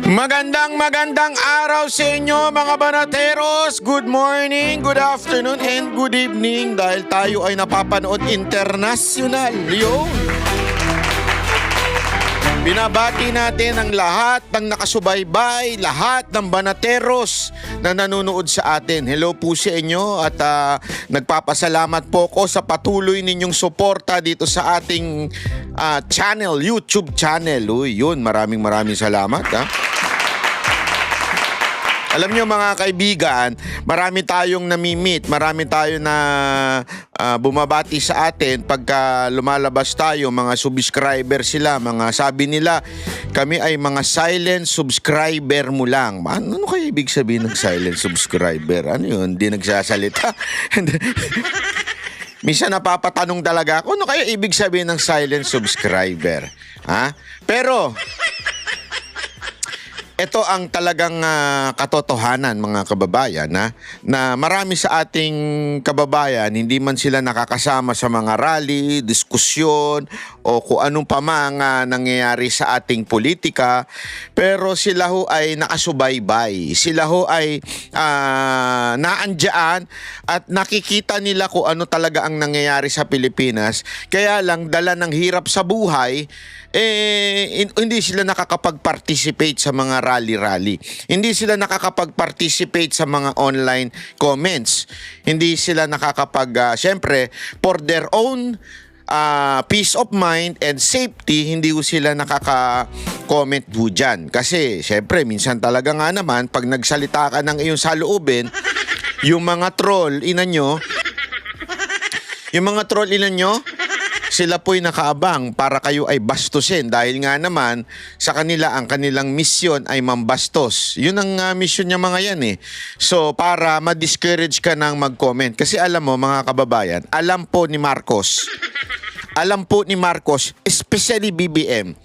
Magandang araw sa inyo mga banateros. Good morning, good afternoon, and good evening dahil tayo ay napapanood international. Yun. Binabati natin ang lahat ng nakasubaybay, lahat ng banateros na nanonood sa atin. Hello po sa inyo at nagpapasalamat po ko sa patuloy ninyong suporta dito sa ating channel, YouTube channel. Uy, yun, maraming salamat ha. Alam nyo mga kaibigan, marami tayong nami-meet, marami tayo na bumabati sa atin pagka lumalabas tayo, mga subscriber sila, mga sabi nila, kami ay mga silent subscriber mo lang. Ano kaya ibig sabihin ng silent subscriber? Ano yun? Hindi nagsasalita? Minsan napapatanong talaga ako, ano kaya ibig sabihin ng silent subscriber? Ha? Pero ito ang talagang katotohanan mga kababayan na marami sa ating kababayan hindi man sila nakakasama sa mga rally, diskusyon o kung anong pa mga nangyayari sa ating politika, pero sila ho ay nakasubaybay. Sila ho ay naandyan at nakikita nila kung ano talaga ang nangyayari sa Pilipinas. Kaya lang dala ng hirap sa buhay, hindi sila nakakapag-participate sa mga rally-rally. Hindi sila nakakapag-participate sa mga online comments. Hindi sila syempre, for their own peace of mind and safety, hindi ko sila nakaka-comment po dyan. Kasi, syempre, minsan talaga nga naman, pag nagsalita ka ng iyong saloobin, yung mga troll, sila po'y nakaabang para kayo ay bastusin dahil nga naman sa kanila ang kanilang misyon ay mambastos. Yun ang misyon niya mga yan eh. So para ma-discourage ka ng mag-comment. Kasi alam mo mga kababayan, alam po ni Marcos, especially BBM,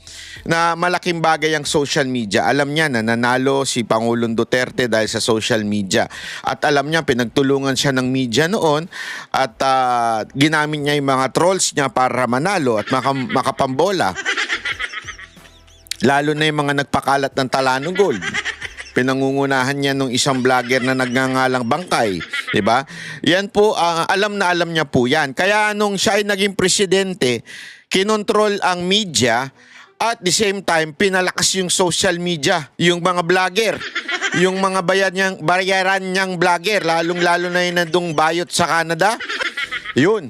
na malaking bagay ang social media. Alam niya na nanalo si Pangulong Duterte dahil sa social media. At alam niya, pinagtulungan siya ng media noon at ginamit niya yung mga trolls niya para manalo at makapambola. Lalo na yung mga nagpakalat ng Talano Gold. Pinangungunahan niya nung isang vlogger na nagngangalang Bangkay, 'di ba? Yan po, alam na alam niya po 'yan. Kaya nung siya ay naging presidente, kinontrol ang media at the same time pinalakas yung social media, yung mga vlogger, yung mga bayaran niyang vlogger, lalong-lalo na yung nandung bayot sa Canada. Yun.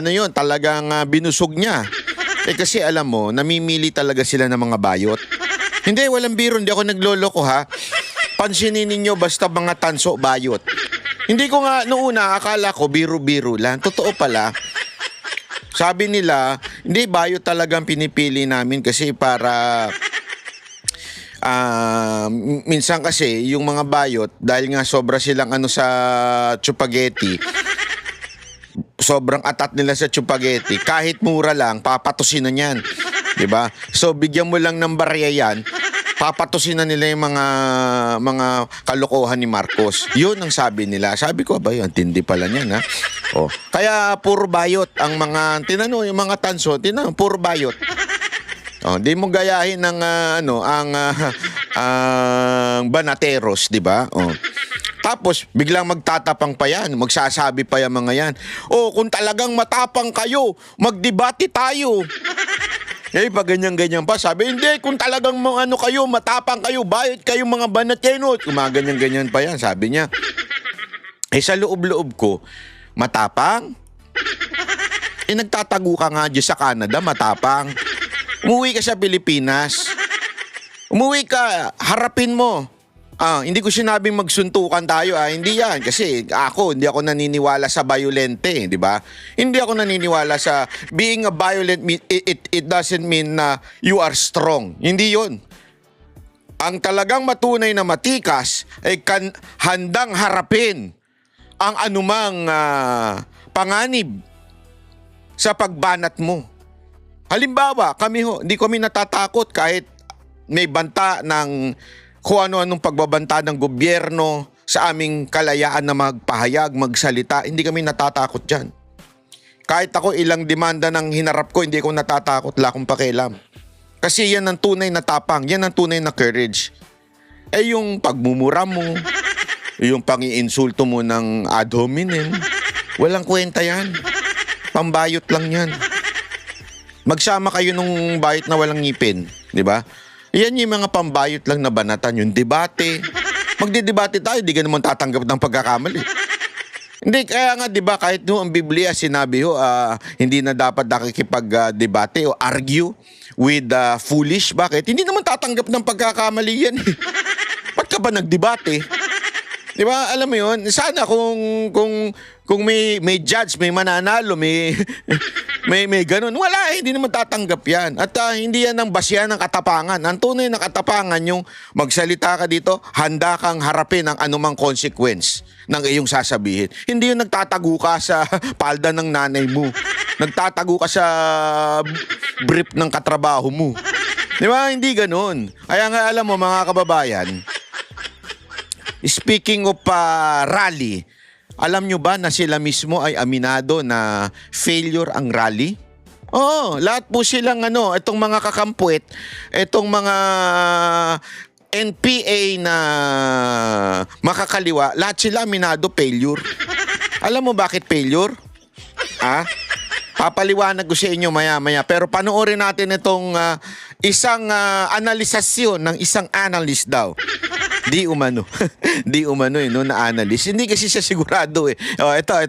Yun, talagang binusog niya. Kasi alam mo, namimili talaga sila ng mga bayot. Hindi, walang biro. Hindi ako nagloloko ha. Pansinin ninyo basta mga tanso, bayot. Hindi ko nga noong una akala ko biro-biro lang. Totoo pala. Sabi nila, hindi bayot talagang pinipili namin kasi para minsan kasi yung mga bayot dahil nga sobra silang sa chupageti. Sobrang atat nila sa chupageti. Kahit mura lang, papatusin na niyan. Diba? So bigyan mo lang ng barya yan, papatusin na nila yung mga kalokohan ni Marcos. Yun ang sabi nila. Sabi ko, ba yun, tindi pala niyan ha. Oh. Kaya puro bayot ang mga, yung mga tanso, puro bayot. Oh, di mo gayahin ng ang banateros, di ba? Oh. Tapos, biglang magtatapang pa yan. Magsasabi pa yung mga yan. Oh, kung talagang matapang kayo, magdebate tayo. Pag ganyan-ganyan pa, sabi, hindi, kung talagang kayo, matapang kayo, bayot kayo mga banateros. Ganyan-ganyan pa yan, sabi niya. Sa loob-loob ko, matapang? Nagtatago ka nga dyan sa Canada, matapang. Umuwi ka sa Pilipinas. Umuwi ka, harapin mo. Hindi ko sinabing magsuntukan tayo hindi yan kasi hindi ako naniniwala sa violente, di ba? Hindi ako naniniwala sa being a violent, it doesn't mean na you are strong. Hindi yon. Ang talagang matunay na matikas ay handang harapin ang anumang panganib sa pagbanat mo. Halimbawa, hindi kami natatakot kahit may banta ng kung ano-anong pagbabanta ng gobyerno sa aming kalayaan na magpahayag, magsalita. Hindi kami natatakot dyan. Kahit ako ilang demanda ng hinarap ko, hindi ko natatakot, wala akong pakialam. Kasi yan ang tunay na tapang, yan ang tunay na courage. Eh yung pagmumura mo, yung pang-iinsulto mo ng ad hominem, walang kwenta yan. Pambayot lang yan. Magsama kayo nung bayot na walang ngipin, di ba? Yan yung mga pambayot lang na banatan, yung debate. Magdidebate tayo, di ka naman tatanggap ng pagkakamali. Hindi, kaya nga 'di ba kahit no ang Biblia sinabi ho hindi na dapat nakikipag-debate o argue with foolish. Bakit? Hindi naman tatanggap ng pagkakamali yan. Ba't ka ba nagdebate? 'Di ba? Alam mo 'yon. Sana kung may judge, may mananalo, may may ganun. Wala, hindi naman tatanggap 'yan. At hindi yan ang basya ng katapangan. Ang tunay na katapangan yung magsalita ka dito, handa kang harapin ang anumang consequence ng iyong sasabihin. Hindi yung nagtatago ka sa palda ng nanay mo. Nagtatago ka sa brief ng katrabaho mo. Di ba? Hindi ganun. Kaya nga alam mo mga kababayan, speaking of rally, alam nyo ba na sila mismo ay aminado na failure ang rally? Oo, lahat po silang itong mga kakampuet, itong mga NPA na makakaliwa, lahat sila aminado failure. Alam mo bakit failure? Papaliwanag ko sa inyo maya-maya. Pero panoorin natin itong isang analisasyon ng isang analyst daw. Di umano. Di umano na analyst. Hindi kasi siya sigurado eh. Ito.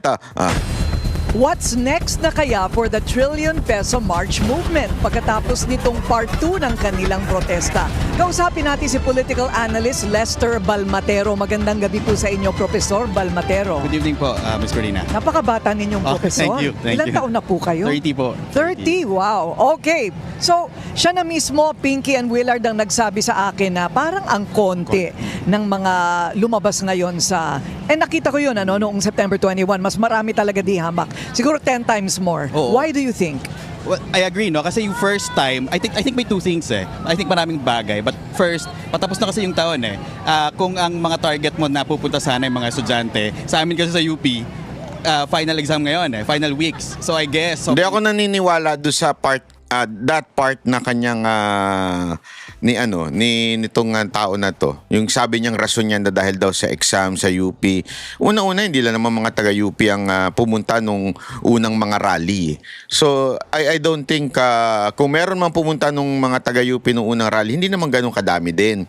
What's next na kaya for the trillion peso March movement pagkatapos nitong part 2 ng kanilang protesta? Kausapin natin si political analyst Lester Balmatero. Magandang gabi po sa inyo, Professor Balmatero. Good evening po, Ms. Corina. Napakabata ninyong professor. Thank you. Ilang taon na po kayo? 30 po. 30? Wow. Okay. So, siya na mismo, Pinky and Willard, ang nagsabi sa akin na parang ang konti ng mga lumabas ngayon sa... nakita ko yun, noong September 21, mas marami talaga di hamak. Siguro 10 times more. Oo. Why do you think? Well, I agree, no? Kasi yung first time, I think may two things eh. I think maraming bagay. But first, patapos na kasi yung taon eh. Kung ang mga target mo na pupunta sana yung mga estudyante, sa amin kasi sa UP, final exam ngayon eh, final weeks. So I guess... Hindi ako naniniwala doon sa that part na kanyang nitong tao na to. Yung sabi niyang rason niya na dahil daw sa exam sa UP. Una-una hindi lang naman mga taga UP ang pumunta nung unang mga rally. So I don't think kung meron man pumunta nung mga taga UP nung unang rally, hindi naman ganun kadami din.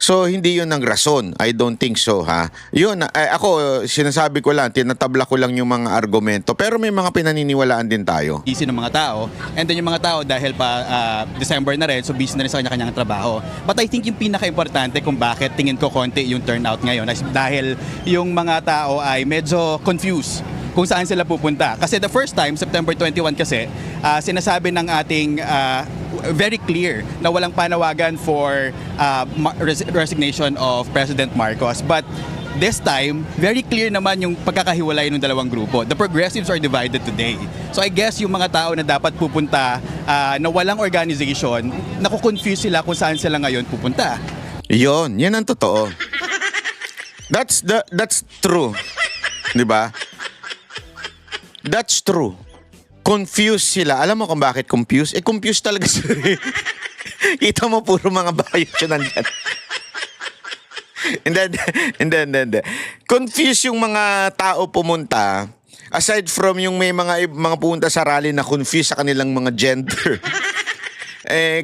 So, hindi yun ang rason. I don't think so, ha? Yun, ako, sinasabi ko lang, tinatabla ko lang yung mga argumento. Pero may mga pinaniniwalaan din tayo. Busy ng mga tao. And then yung mga tao, dahil pa December na rin, so busy na rin sa kanya-kanyang trabaho. But I think yung pinaka-importante kung bakit tingin ko konti yung turnout ngayon is dahil yung mga tao ay medyo confused kung saan sila pupunta. Kasi the first time, September 21 kasi, sinasabi ng ating very clear na walang panawagan for resignation of President Marcos. But this time, very clear naman yung pagkakahiwalay ng dalawang grupo. The progressives are divided today. So I guess yung mga tao na dapat pupunta na walang organization, nakukonfuse sila kung saan sila ngayon pupunta. Yan ang totoo. That's true. 'Di ba? That's true. Confused sila. Alam mo kung bakit confused? Confused talaga sila. Kita mo puro mga bayot yun nandyan. Hindi. Confused yung mga tao pumunta. Aside from yung may mga pumunta sa rally na confused sa kanilang mga gender.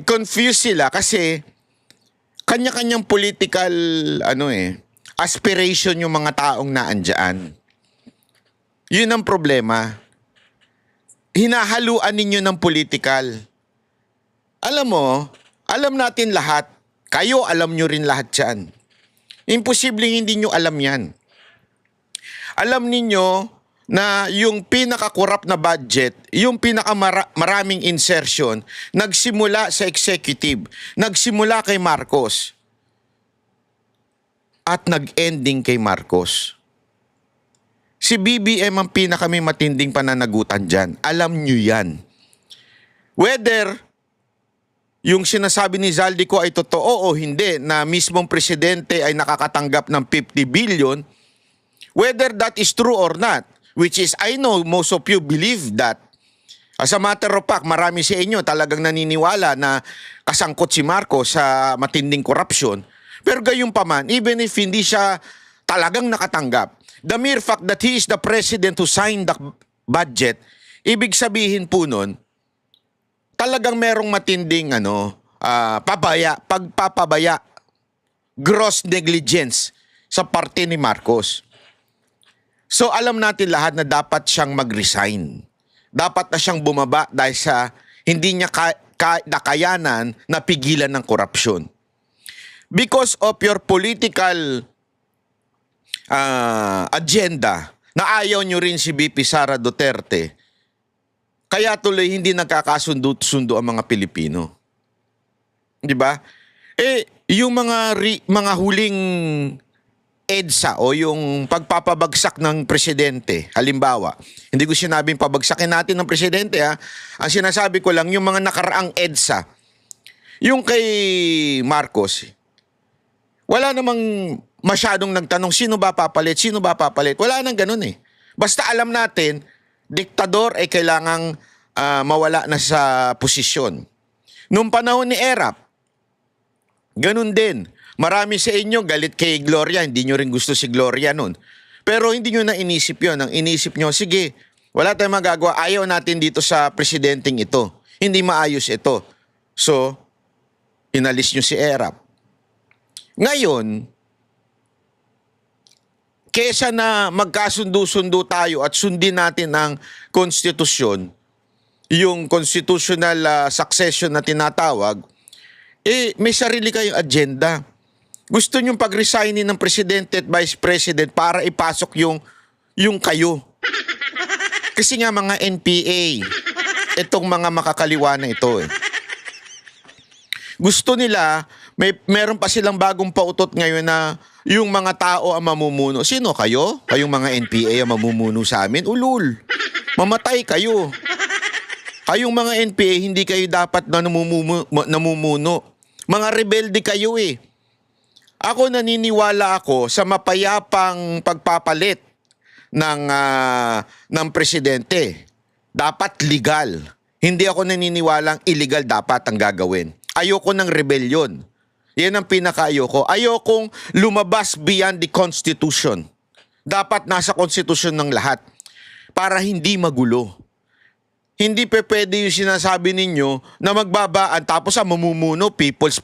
Confused sila kasi kanya-kanyang political aspiration yung mga taong naandyan. Yun ang problema. Hinahaluan ninyo ng political. Alam mo, alam natin lahat. Kayo, alam nyo rin lahat yan. Imposibleng hindi nyo alam yan. Alam ninyo na yung pinaka-corrupt na budget, yung pinaka-maraming insertion, nagsimula sa executive, nagsimula kay Marcos, at nag-ending kay Marcos. Si BBM ang pinakami matinding pananagutan dyan. Alam nyo yan. Whether yung sinasabi ni Zaldico ay totoo o hindi na mismong presidente ay nakakatanggap ng 50 billion, whether that is true or not, which is I know most of you believe that, As a matter of fact, marami sa inyo talagang naniniwala na kasangkot si Marcos sa matinding korupsyon. Pero gayunpaman, even if hindi siya talagang nakatanggap, the mere fact that he is the president who signed the budget, ibig sabihin po nun, talagang merong matinding pagpapabaya, gross negligence sa parte ni Marcos. So alam natin lahat na dapat siyang mag-resign. Dapat na siyang bumaba dahil sa hindi niya nakayanan na pigilan ng korupsyon. Because of your political agenda na ayaw nyo rin si VP Sara Duterte, kaya tuloy hindi nagkakasundo-sundo ang mga Pilipino. Di ba? Yung mga huling EDSA o yung pagpapabagsak ng presidente, halimbawa, hindi ko sinabing pabagsakin natin ng presidente ha. Ang sinasabi ko lang, yung mga nakaraang EDSA, yung kay Marcos, wala namang masyadong nagtanong, sino ba papalit? Sino ba papalit? Wala nang ganun eh. Basta alam natin, diktador ay kailangang mawala na sa posisyon. Noong panahon ni Erap, ganun din. Marami sa inyo galit kay Gloria, hindi nyo rin gusto si Gloria nun. Pero hindi nyo na inisip yun. Ang inisip nyo, sige, wala tayong magagawa. Ayaw natin dito sa presidenteng ito. Hindi maayos ito. So, inalis nyo si Erap. Ngayon, kesa na magkasundo-sundo tayo at sundin natin ang konstitusyon, yung constitutional succession na tinatawag, may sarili kayong agenda. Gusto nyong pag-resignin ng presidente at vice president para ipasok yung kayo. Kasi nga mga NPA, itong mga makakaliwa na ito eh. Gusto nila, meron pa silang bagong pautot ngayon na yung mga tao ang mamumuno. Sino kayo? Kayong mga NPA ang mamumuno sa amin? Ulul. Mamatay kayo. Kayong mga NPA, hindi kayo dapat na namumuno. Mga rebelde kayo eh. Ako naniniwala ako sa mapayapang pagpapalit ng presidente. Dapat legal. Hindi ako naniniwalang illegal dapat ang gagawin. Ayoko ng rebellion. Yan ang pinaka-ayoko. Ayokong lumabas beyond the Constitution. Dapat nasa Constitution ng lahat para hindi magulo. Hindi pwede yung sinasabi ninyo na magbabaan tapos mamumuno, peoples.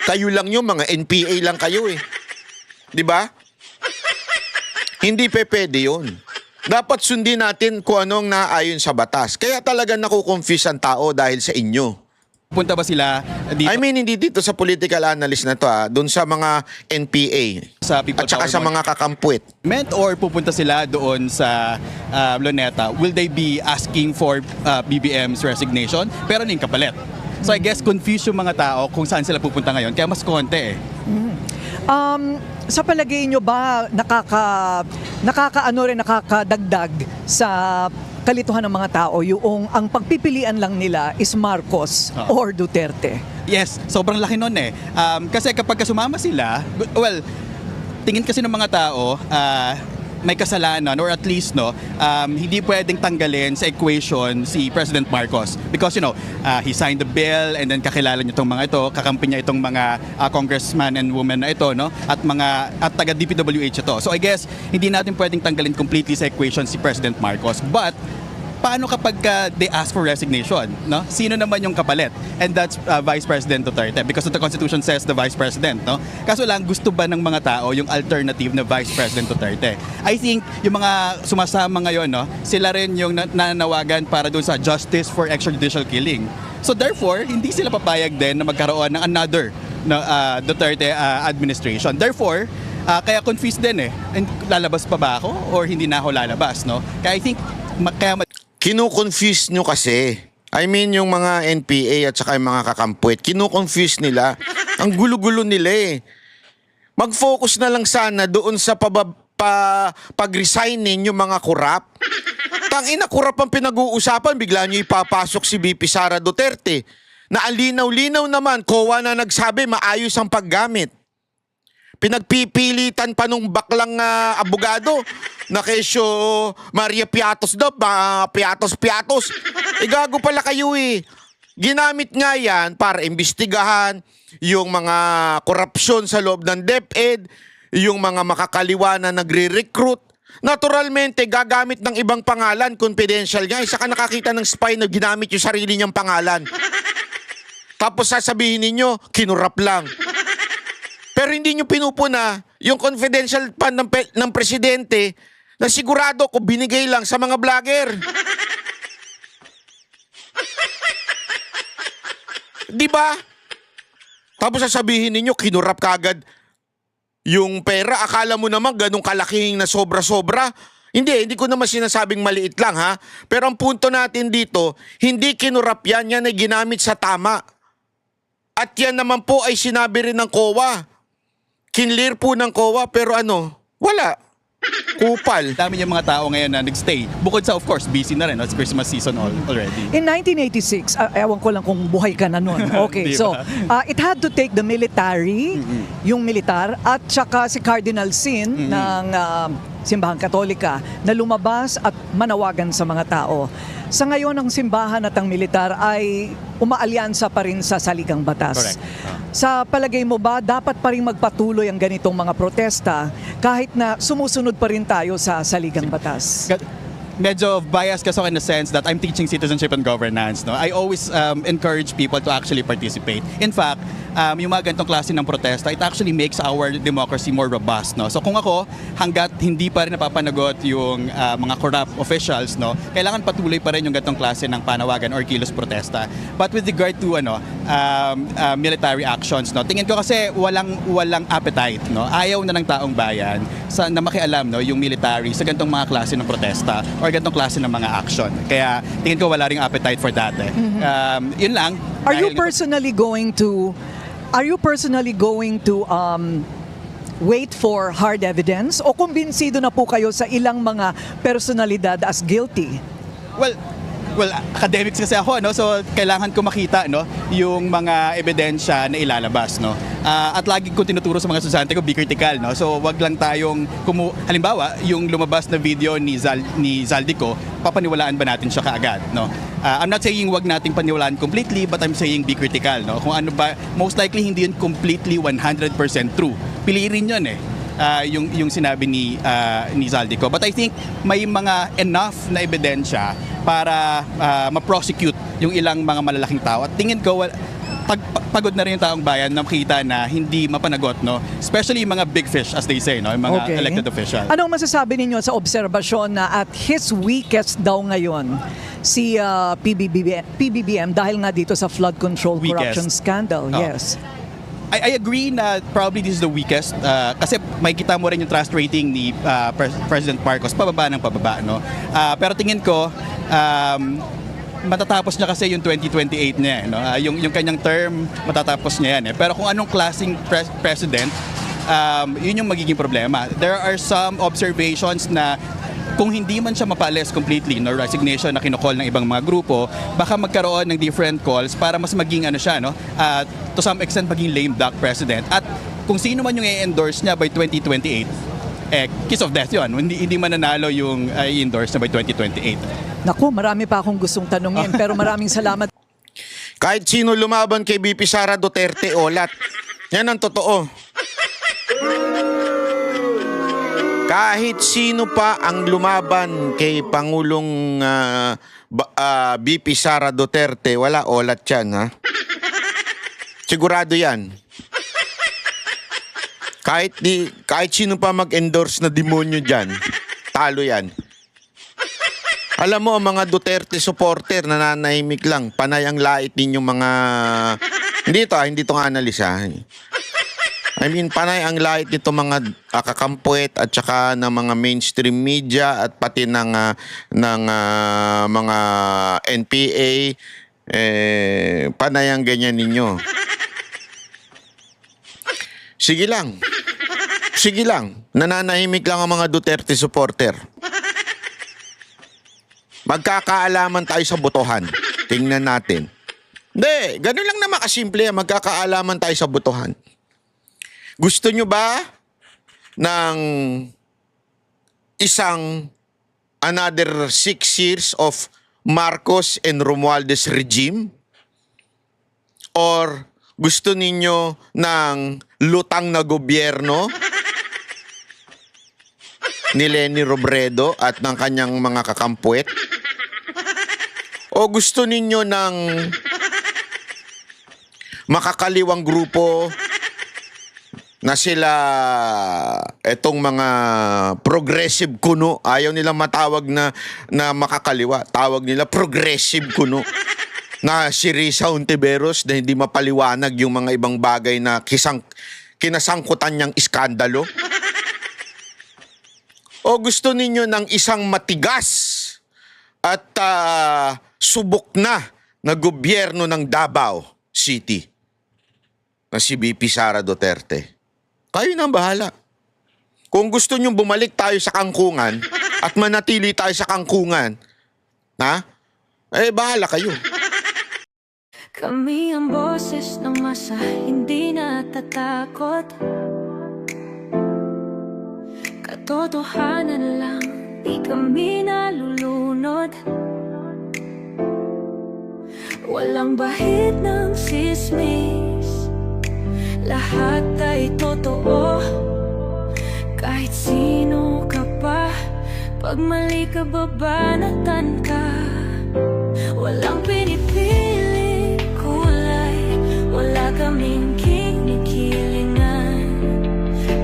Kayo lang yung mga NPA lang kayo eh. Di ba? Hindi pwede yun. Dapat sundin natin kung anong naayon sa batas. Kaya talaga nakukonfuse ang tao dahil sa inyo. Punta ba sila dito I mean, hindi dito sa political analyst na to doon sa mga NPA sa People at saka Power sa mga kakampuit. Monument or pupunta sila doon sa Luneta? Will they be asking for BBM's resignation? Pero ano yung kapalit? So I guess confused yung mga tao kung saan sila pupunta ngayon. Kaya mas konti eh. Sa palagay nyo ba nakakadagdag sa kalituhan ng mga tao yung ang pagpipilian lang nila is Marcos or Duterte? Yes, sobrang laki nun eh. Kasi kapag sumama sila, well, tingin kasi ng mga tao, may kasalanan or at least hindi pwedeng tanggalin sa equation si President Marcos because he signed the bill and then kakilala niyo itong mga ito, kakampi niya itong mga congressman and women na ito at taga DPWH ito. So I guess hindi natin pwedeng tanggalin completely sa equation si President Marcos, but paano kapag they ask for resignation? No? Sino naman yung kapalit? And that's Vice President Duterte because the Constitution says the Vice President. No? Kaso lang, gusto ba ng mga tao yung alternative na Vice President Duterte? I think yung mga sumasama ngayon, sila rin yung nananawagan para doon sa justice for extrajudicial killing. So therefore, hindi sila papayag din na magkaroon ng another Duterte administration. Therefore, kaya confused din eh. And lalabas pa ba ako or hindi na ako lalabas? No? Kaya I think Kino-confuse nyo kasi. I mean, yung mga NPA at saka yung mga kakampuit, kino-confuse nila. Ang gulo-gulo nila eh. Mag-focus na lang sana doon sa pag-resignin yung mga kurap. Tangina, kurap ang pinag-uusapan, bigla nyo ipapasok si VP Sara Duterte. Na alinaw-linaw naman, COA na nagsabi, maayos ang paggamit. Pinagpipilitan pa nung baklang abogado. na kesyo Maria Piatos daw, Piatos. Gago pala kayo eh. Ginamit nga yan para imbestigahan yung mga korupsyon sa loob ng DepEd, yung mga makakaliwa na nagre-recruit. Naturalmente, gagamit ng ibang pangalan, confidential nga. Isa ka nakakita ng spy na ginamit yung sarili niyang pangalan. Tapos sasabihin ninyo, kinurap lang. Pero hindi nyo pinupuna yung confidential fund ng presidente na sigurado ko binigay lang sa mga vlogger. Di ba? Tapos sasabihin ninyo, kinurap kagad yung pera. Akala mo naman ganun kalaking na sobra-sobra. Hindi ko naman sinasabing maliit lang ha. Pero ang punto natin dito, hindi kinurap yan ay ginamit sa tama. At yan naman po ay sinabi rin ng COA. Kinlear po ng COA pero wala. Kupal. Dami yung mga tao ngayon na nagstay. Bukod sa, of course, busy na rin. It's Christmas season already. In 1986, ewan ko lang kung buhay ka na nun. Okay, Di so ba? it had to take the military, yung militar, at saka si Cardinal Sin ng Simbahan Katolika na lumabas at manawagan sa mga tao. Sa ngayon, ang simbahan at ang militar ay umaalyansa pa rin sa saligang batas. Correct. Sa palagay mo ba, dapat pa rin magpatuloy ang ganitong mga protesta kahit na sumusunod pa rin tayo sa saligang batas? Medyo biased kasi ako in the sense that I'm teaching citizenship and governance. No? I always encourage people to actually participate. In fact, yung mga ganitong klase ng protesta, it actually makes our democracy more robust. No? So kung ako, hanggat hindi pa rin napapanagot yung mga corrupt officials, no, kailangan patuloy pa rin yung ganitong klase ng panawagan or kilos protesta. But with regard to military actions, no, tingin ko kasi walang appetite. No? Ayaw na ng taong bayan na makialam yung military sa ganitong mga klase ng protesta or ganitong klase ng mga action. Kaya tingin ko wala ring appetite for that. Yun lang. Are you Dahil- personally going to wait for hard evidence o kumbinsido na po kayo sa ilang mga personalidad as guilty? Well, academics kasi ako, so kailangan ko makita yung mga ebidensya na ilalabas. At lagi ko tinuturo sa mga estudyante ko, be critical. So wag lang tayong, halimbawa, yung lumabas na video ni Zaldico, papaniwalaan ba natin siya kaagad? I'm not saying wag nating paniwalaan completely, but I'm saying be critical. Kung ano ba, most likely hindi yun completely 100% true. Piliin yun yung sinabi ni Zaldico. But I think may mga enough na ebidensya para ma-prosecute yung ilang mga malalaking tao. At tingin ko, pagod na rin yung taong bayan na makita na hindi mapanagot, especially yung mga big fish, as they say, yung mga elected officials. Anong masasabi ninyo sa obserbasyon na at his weakest daw ngayon si PBBM dahil nga dito sa flood control corruption scandal? Oh. Yes. I agree na probably this is the weakest kasi makikita mo rin yung trust rating ni President Marcos pababa ng pababa. Pero tingin ko matatapos niya kasi yung 2028 niya. Yung kanyang term matatapos niya yan. Pero kung anong klaseng president, yun yung magiging problema. There are some observations na kung hindi man siya mapalis completely, resignation na kinocall ng ibang mga grupo, baka magkaroon ng different calls para mas maging siya, to some extent maging lame duck president. At kung sino man yung i-endorse niya by 2028, kiss of death yun. Hindi mananalo yung i-endorse na by 2028. Naku, marami pa akong gustong tanungin pero maraming salamat. Kahit sino lumaban kay BP Sara Duterte, olat. Yan ang totoo. Kahit sino pa ang lumaban kay Pangulong BP Sara Duterte, wala, olat yan, ha? Sigurado yan. Kahit sino pa mag-endorse na demonyo dyan, talo yan. Alam mo, ang mga Duterte supporter, nananahimik lang. Panay ang lait ninyong mga... Hindi to nga analisa. I mean, panay ang lait nito mga kakampuet at saka ng mga mainstream media at pati ng mga NPA. Panay ang ganyan ninyo. Sige lang. Nananahimik lang ang mga Duterte supporter. Magkakaalaman tayo sa botohan. Tingnan natin. Hindi, ganun lang naman kasimple. Magkakaalaman tayo sa botohan. Gusto nyo ba ng isang another 6 years of Marcos and Romualdez regime? Or gusto ninyo ng lutang na gobyerno ni Leni Robredo at ng kanyang mga kakampuet? O gusto ninyo ng makakaliwang grupo na sila etong mga progressive kuno, ayaw nila matawag na makakaliwa, tawag nila progressive kuno, na si Risa Hontiveros na hindi mapaliwanag yung mga ibang bagay na kinasangkutan niyang iskandalo? O gusto ninyo ng isang matigas at subok na gobyerno ng Davao City na si VP Sara Duterte? Kayo na ang bahala. Kung gusto nyong bumalik tayo sa kangkungan at manatili tayo sa kangkungan, bahala kayo. Kami ang boses ng masa, hindi natatakot. Katotohanan lang, di kami nalulunod. Walang bahid ng sismis, lahat ay totoo. Kahit sino ka pa, pag mali ka babanatan ka. Walang pinipili kulay, wala kaming kinikilingan.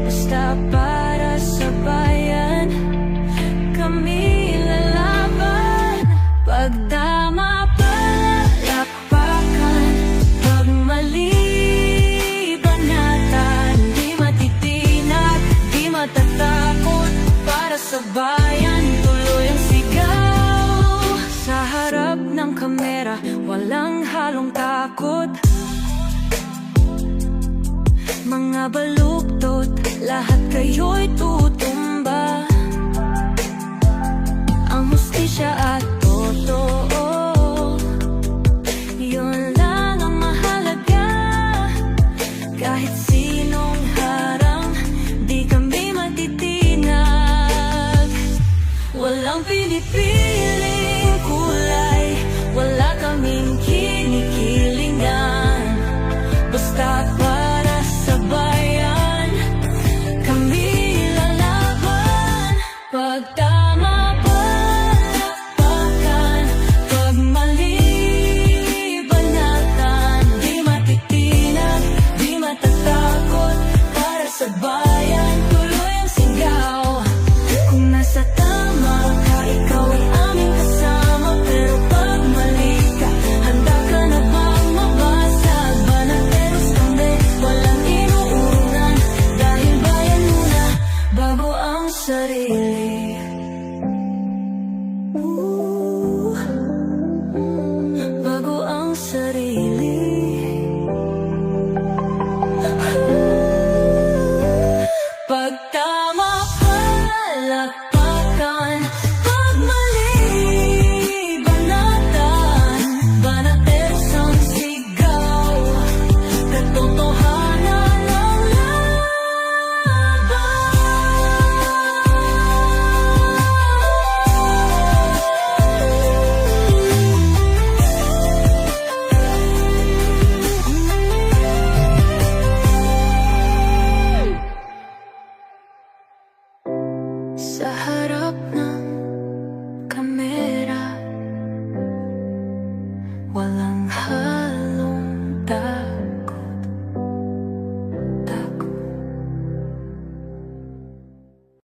Basta para sa bayan, kami lalaban. Pag tama palapakan, pag mali banatan. Di matitinag, di matatakot, para sa bayan tuloy ang sigaw. Sa harap ng kamera, walang halong takot. Mga baluktot, lahat kayo'y tutumba. Ang hustisya at totoo, yun lang ang mahalaga. Kahit sinong harang, di kami matitinag. Walang pinipili